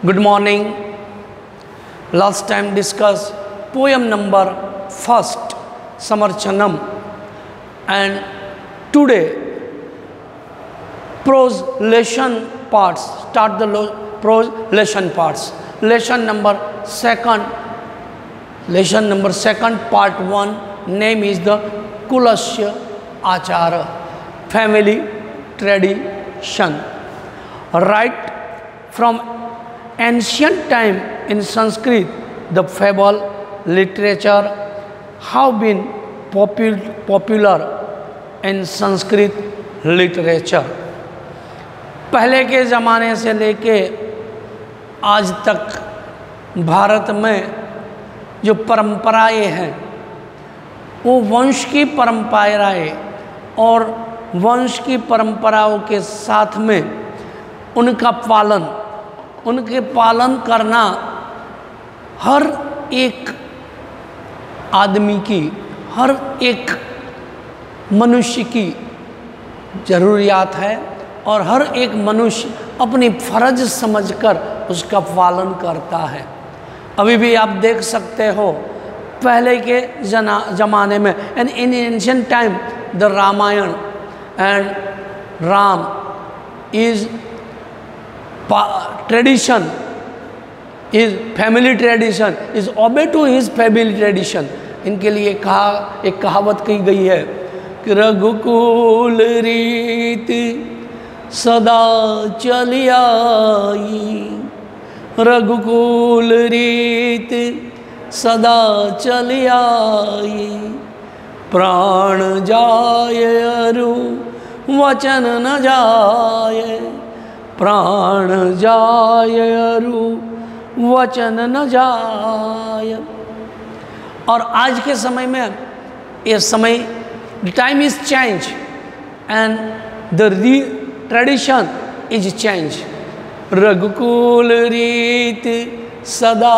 Good morning. Last time discussed poem number first, Samarchanam, and today prose lesson parts. Start the prose lesson parts. Lesson number second, part 1. Name is the Kulasya Achara, family tradition. Right from ancient time in Sanskrit, the fable literature have been popular in Sanskrit literature. पहले के ज़माने से लेके आज तक भारत में जो परंपराएं हैं वो वंश की परंपराएं और वंश की परंपराओं के साथ में उनके पालन करना हर एक आदमी की, हर एक मनुष्य की ज़रूरियात है और हर एक मनुष्य अपनी फ़र्ज समझकर उसका पालन करता है। अभी भी आप देख सकते हो पहले के ज़माने में and in ancient time the Ramayan and Ram is tradition is family tradition is obey to his family tradition. इनके लिए एक कहावत कही गई है कि रघुकुल रीति सदा चली आई, रघुकुल रीति सदा चली आई, प्राण जाय अरु वचन न जाय, प्राण जाय अरु वचन न जाय। और आज के समय में ये समय time is change and the tradition is change. Raghukul रीति सदा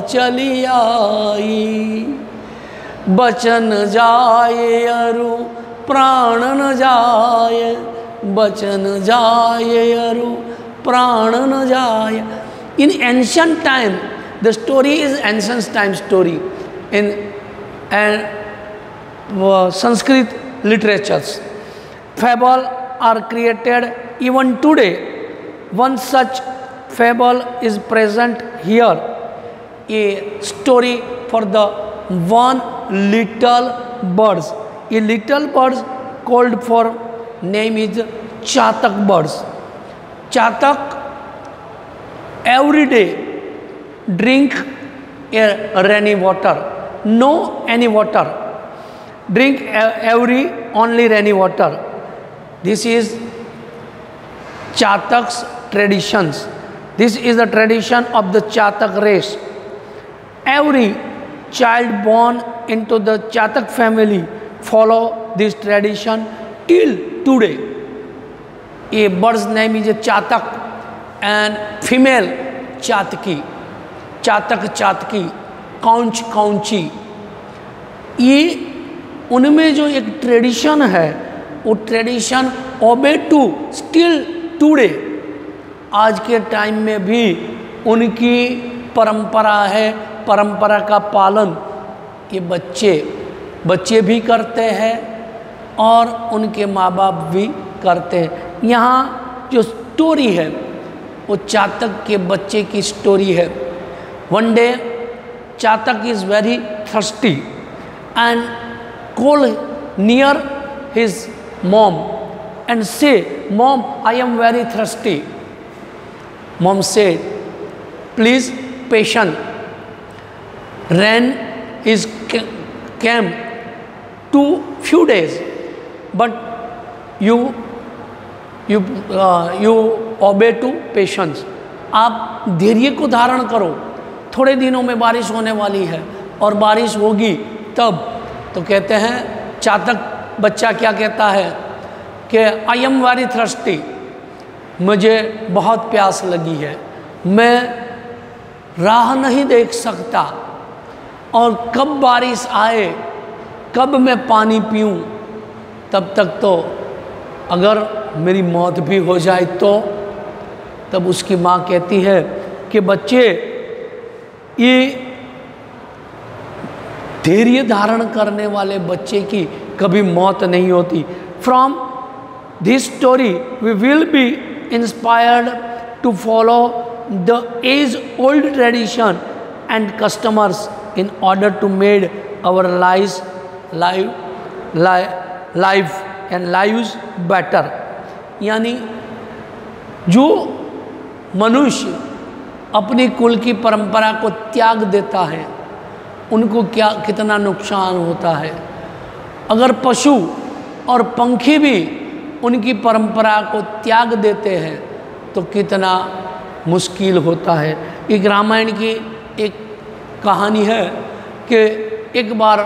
चली आई, वचन जाय अरु प्राण न जाय, बचन जाय अरु प्राण न जाय। In ancient time, the story is ancient time story in Sanskrit literatures. Fable are created even today. One such fable is present here. A story for the one little birds. A little birds called for name is Chatak birds. Chatak every day drink a rainy water, no any water, drink only rainy water. This is Chatak's traditions. This is the tradition of the Chatak race. Every child born into the Chatak family follow this tradition till today. A bird's name is a Chatak and female Chataki, Chatak Chataki, काउंच काउंची। ये उनमें जो एक tradition है वो tradition ओबे to still today, आज के time में भी उनकी परंपरा है। परंपरा का पालन ये बच्चे भी करते हैं और उनके माँ बाप भी करते हैं। यहाँ जो स्टोरी है वो चातक के बच्चे की स्टोरी है। One day chatak is very thirsty and call near his mom and say mom I am very thirsty. Mom say please patient, rain is came to few days, but you obey to patience. आप धैर्य को धारण करो, थोड़े दिनों में बारिश होने वाली है और बारिश होगी तब। तो कहते हैं चातक बच्चा क्या कहता है कि आई एम वेरी थर्स्टी, मुझे बहुत प्यास लगी है, मैं राह नहीं देख सकता और कब बारिश आए, कब मैं पानी पीऊँ, तब तक तो अगर मेरी मौत भी हो जाए तो। तब उसकी माँ कहती है कि बच्चे ये धैर्य धारण करने वाले बच्चे की कभी मौत नहीं होती। From this story we will be inspired to follow the age old tradition and customers in order to made our life and lives better. यानी जो मनुष्य अपनी कुल की परंपरा को त्याग देता है उनको क्या कितना नुकसान होता है। अगर पशु और पंखी भी उनकी परंपरा को त्याग देते हैं तो कितना मुश्किल होता है। एक रामायण की एक कहानी है कि एक बार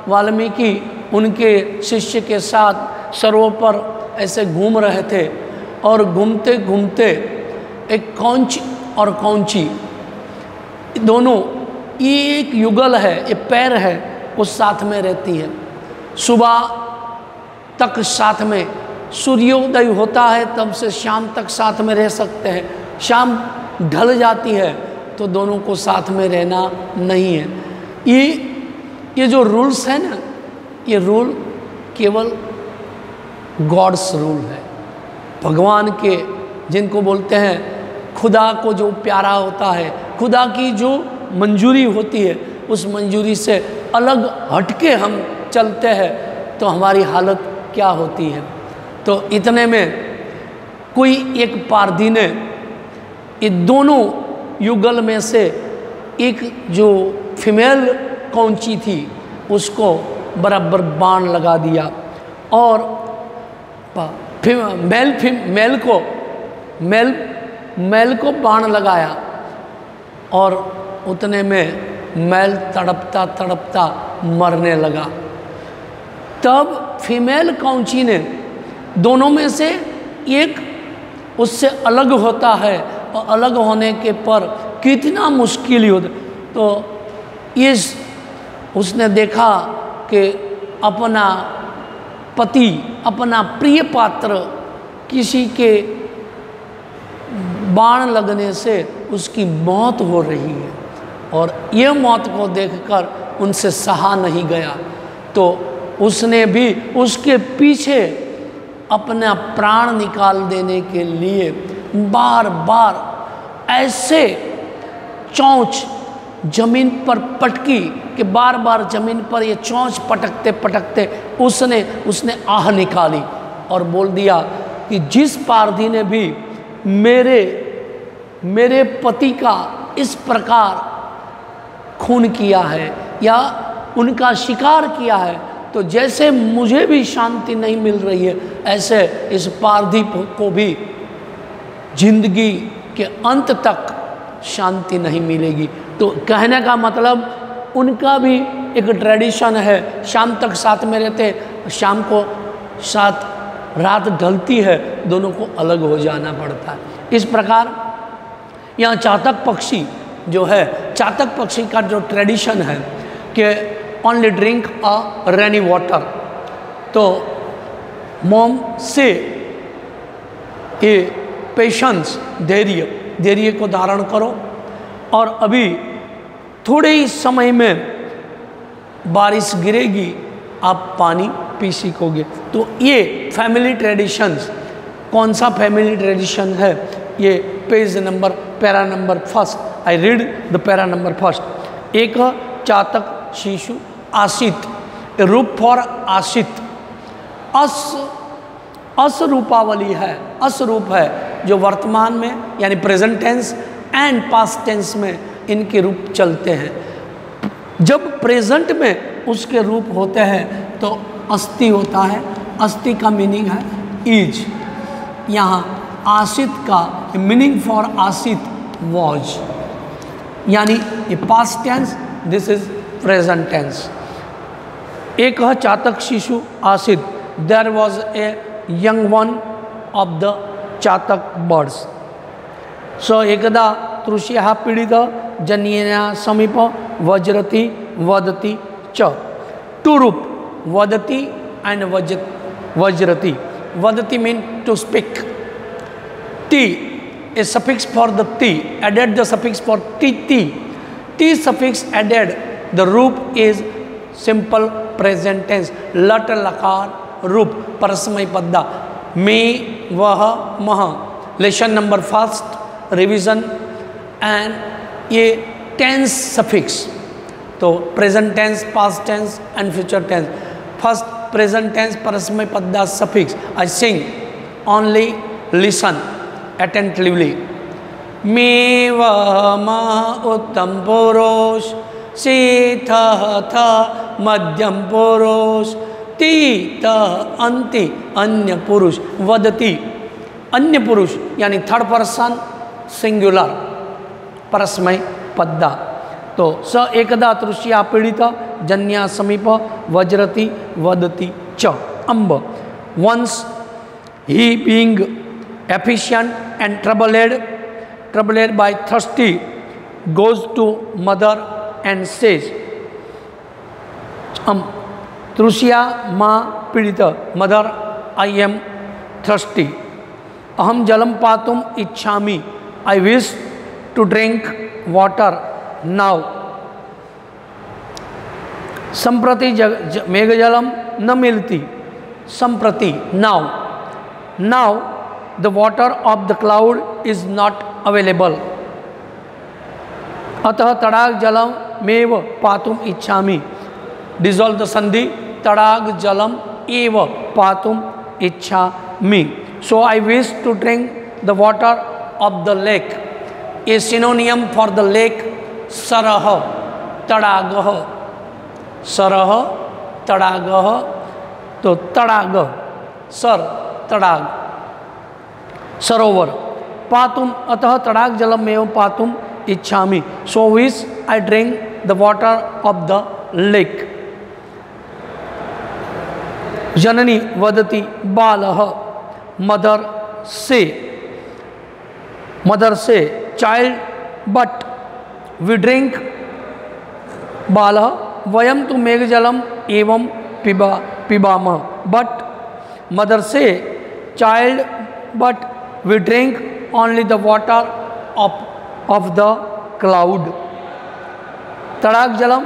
वाल्मीकि उनके शिष्य के साथ सरोवर पर ऐसे घूम रहे थे और घूमते घूमते एक कौंच और कौंची दोनों, ये एक युगल है, ये पैर है, वो साथ में रहती है। सुबह तक साथ में, सूर्योदय होता है तब से शाम तक साथ में रह सकते हैं। शाम ढल जाती है तो दोनों को साथ में रहना नहीं है। ये जो रूल्स है ना, ये रूल केवल गॉड्स रूल है, भगवान के, जिनको बोलते हैं खुदा को जो प्यारा होता है, खुदा की जो मंजूरी होती है, उस मंजूरी से अलग हटके हम चलते हैं तो हमारी हालत क्या होती है। तो इतने में कोई एक पारधी ने ये दोनों युगल में से एक जो फीमेल कौंची थी उसको बराबर बाण लगा दिया और मेल को बाण लगाया और उतने में मेल तड़पता तड़पता मरने लगा। तब फीमेल कौंची ने दोनों में से एक उससे अलग होता है और अलग होने के पर कितना मुश्किल ही होता। तो ये उसने देखा कि अपना पति, अपना प्रिय पात्र किसी के बाण लगने से उसकी मौत हो रही है और ये मौत को देखकर उनसे सहा नहीं गया तो उसने भी उसके पीछे अपना प्राण निकाल देने के लिए बार बार ऐसे चोंच जमीन पर पटकी कि बार बार जमीन पर ये चोंच पटकते पटकते उसने आह निकाली और बोल दिया कि जिस पारधी ने भी मेरे पति का इस प्रकार खून किया है या उनका शिकार किया है तो जैसे मुझे भी शांति नहीं मिल रही है ऐसे इस पारधी को भी जिंदगी के अंत तक शांति नहीं मिलेगी। तो कहने का मतलब उनका भी एक ट्रेडिशन है, शाम तक साथ में रहते, शाम को साथ रात ढलती है दोनों को अलग हो जाना पड़ता है। इस प्रकार यहाँ चातक पक्षी जो है, चातक पक्षी का जो ट्रेडिशन है कि ओनली ड्रिंक अ रेनी वाटर, तो मोम से ये पेशेंस, धैर्य को धारण करो और अभी थोड़े ही समय में बारिश गिरेगी, आप पानी पी सीखोगे। तो ये फैमिली ट्रेडिशंस, कौन सा फैमिली ट्रेडिशन है, ये para number first, I read the para number first. एक चातक शिशु आसित, रूप फॉर आसित, अस रूपावली है, अस रूप है जो वर्तमान में यानी present tense and past tense में इनके रूप चलते हैं। जब प्रेजेंट में उसके रूप होते हैं तो अस्ति होता है, अस्ति का मीनिंग है इज। यहाँ आसित का मीनिंग फॉर आसित वॉज, यानी ये past tense, this is present tense. एक है चातक शिशु आसित, there was a young one of the chatak birds. So एकदा तृष्या पीड़ित जन्येना समीप वज्रति वदति च। टू रूप, वदति एंड वज्रति। वदति मीन टू स्पीक, टी a suffix for the T, added the suffix for T. T suffix added, the root is simple present tense, लट लकार रूप परस्मय पद्दा, में वह मह, lesson number first revision, and ये टेंस सफिक्स, तो present tense, past tense and future tense. First present tense परस्मय पद्दा suffix, I sing, only listen attentively. मे वह मह उत्तम पुरुष, सी था मध्यम पुरुष, ती अंति अन्य पुरुष, वदती अन्य पुरुष यानी थर्ड पर्सन सिंगुलर परस्मय पद्दा. तो स एकदा तृष्या पीड़ित, जन्या समीप, वज्रति वदति च. अम्ब, once he being efficient and troubled by thirsty, goes to mother and says, Trusya ma pidita, mother, I am thirsty. Aham jalam patum ichhami, I wish to drink water now. Samprati meghajalam na milti, samprati now. Now the water of the cloud is not available. Atah tadag jalam mev patum ichhami. Dissolve the sandhi, tadag jalam eva patum ichhami. So I wish to drink the water of the lake. A synonym for the lake, sarah tadagah. Sarah tadagah, to tadag, sar tadag, सरोवर. पातुम, अतः तड़ाग जलम में पातुम इच्छामि, so wish I drink the water of the lake. जननी वदति बालः, mother से child, but we drink, बालः वयम तो मेघजलम एवं पिबामः, बट मदर से child, but we drink only the water of the cloud. Tadak jalam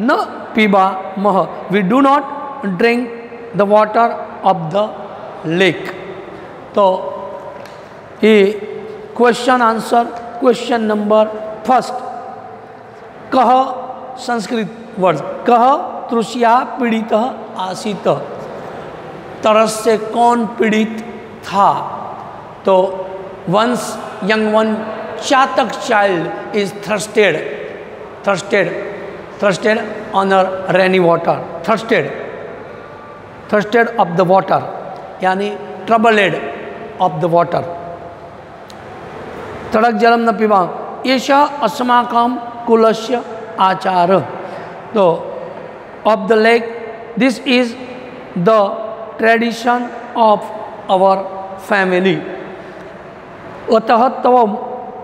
na pibamah, we do not drink the water of the lake. तो ये question answer, question number first. कह Sanskrit word, कह तृष्या पीड़ित आसीत, तरस से कौन पीड़ित था. तो once young one chatak child is thirsted on a rainy water, thirsted of the water यानी ट्रबलेड ऑफ द वाटर. तड़क जलम न पिबा, एषा अस्माकं कुलस्य आचार. तो of the lake, this is the tradition of our family. अतः तवम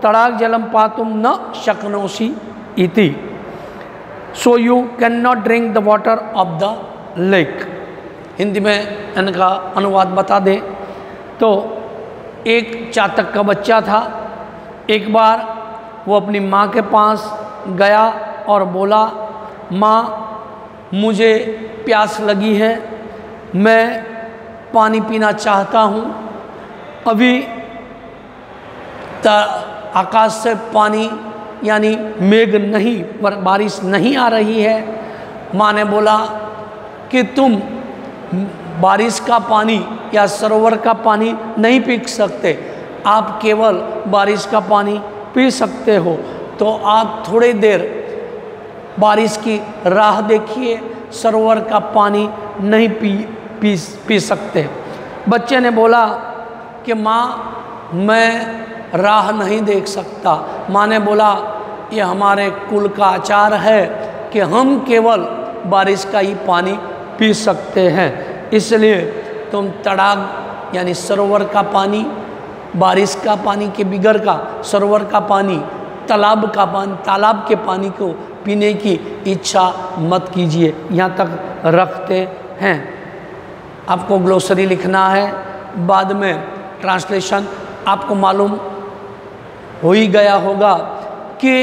तड़ाग जलम पातुम न शक्नोषि इति, so you can not drink the water of the lake. Hindi में इनका अनुवाद बता दें तो एक चातक का बच्चा था. एक बार वो अपनी माँ के पास गया और बोला, माँ मुझे प्यास लगी है, मैं पानी पीना चाहता हूँ. अभी आकाश से पानी यानी मेघ नहीं, बारिश नहीं आ रही है. माँ ने बोला कि तुम बारिश का पानी या सरोवर का पानी नहीं पी सकते, आप केवल बारिश का पानी पी सकते हो. तो आप थोड़ी देर बारिश की राह देखिए, सरोवर का पानी नहीं पी सकते. बच्चे ने बोला कि माँ मैं राह नहीं देख सकता. माँ ने बोला ये हमारे कुल का आचार है कि हम केवल बारिश का ही पानी पी सकते हैं, इसलिए तुम तड़ाग यानी सरोवर का पानी, बारिश का पानी के बिगर का सरोवर का पानी, तालाब का पानी, तालाब के पानी को पीने की इच्छा मत कीजिए. यहाँ तक रखते हैं. आपको ग्लोसरी लिखना है, बाद में ट्रांसलेशन. आपको मालूम हो ही गया होगा कि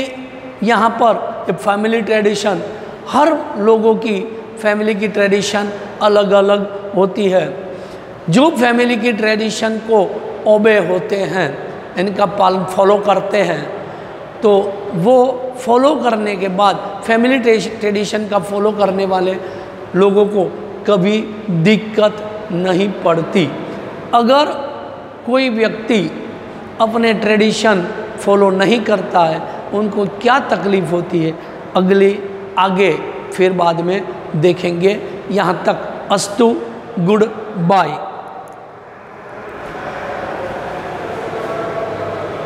यहाँ पर फैमिली ट्रेडिशन, हर लोगों की फैमिली की ट्रेडिशन अलग अलग होती है। जो फैमिली की ट्रेडिशन को ओबे होते हैं, इनका पालन फॉलो करते हैं, तो वो फॉलो करने के बाद फैमिली ट्रेडिशन का फॉलो करने वाले लोगों को कभी दिक्कत नहीं पड़ती। अगर कोई व्यक्ति अपने ट्रेडिशन फॉलो नहीं करता है, उनको क्या तकलीफ़ होती है आगे फिर बाद में देखेंगे। यहाँ तक अस्तु, गुड बाय।